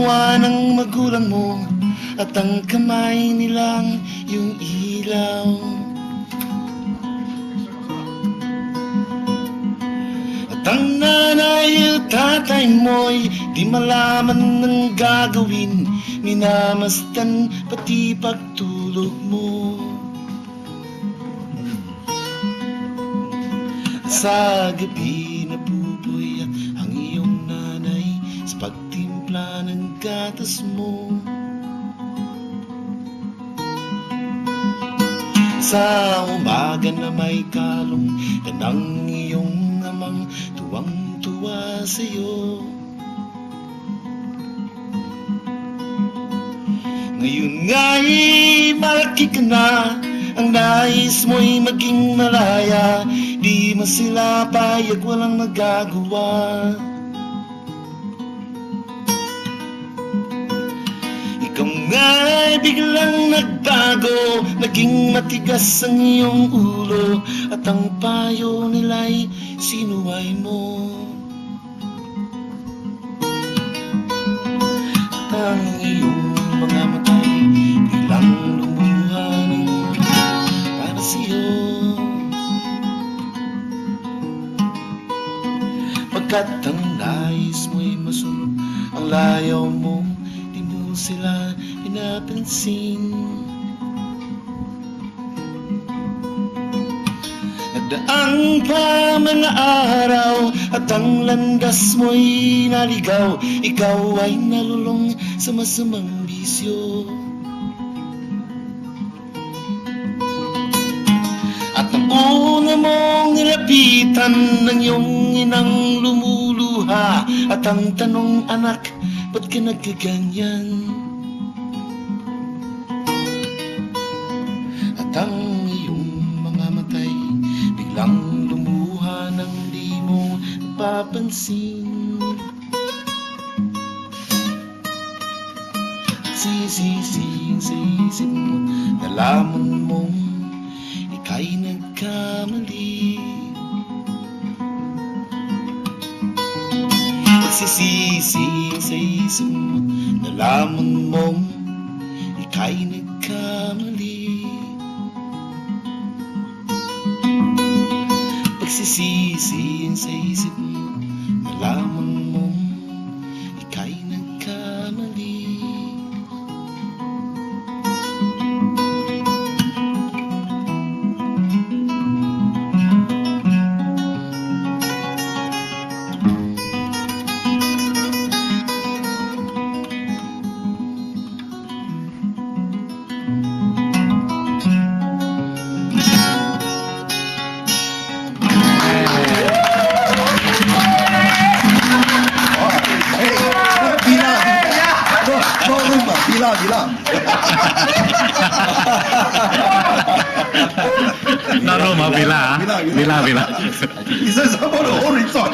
ginawa ng magulang mo, at ang kamay nilang yung ilaw. At ang nanay at tatay mo'y di malaman ng gagawin, minamasdan pati pagtulog mo. Sa gabi napupuyat ang iyong nanay sa pagtimpla ng gatas mo. Sa umaga na may kalong ka ng iyong amang tuwang-tuwa sa'yo. Ngayon nga'y malaki ka na, ang nais mo'y maging malaya, di masilapay at walang magagawa. Ikaw nga'y biglang nagbago, naging matigas ang iyong ulo, at ang payo nila'y sinuway mo. At ang iyong mga matay bilang lumuha ng para sa'yo. Pagkat ang nais mo'y masunod ang layaw mo, di mo sila pinapansin. Nagdaang pa mga araw at ang landas mo'y naligaw, ikaw ay nalulong sa masamang bisyo. At ang una mong nilapitan ng iyong inang lumuluha, at ang tanong, anak, ba't ka nagkaganyan? At ang iyong mga matay biglang lumuha nang di mo napapansin. Sisising sa isip mo, nalaman mong ika'y nagkamali. Sisising sa isip mo, nalaman mong ika'y nagkamali. Pagsisisihin sa isip mo, nalaman mong ika'y nagkamali. Bilang. No, Roma, bila. Isa sa mga orisyon.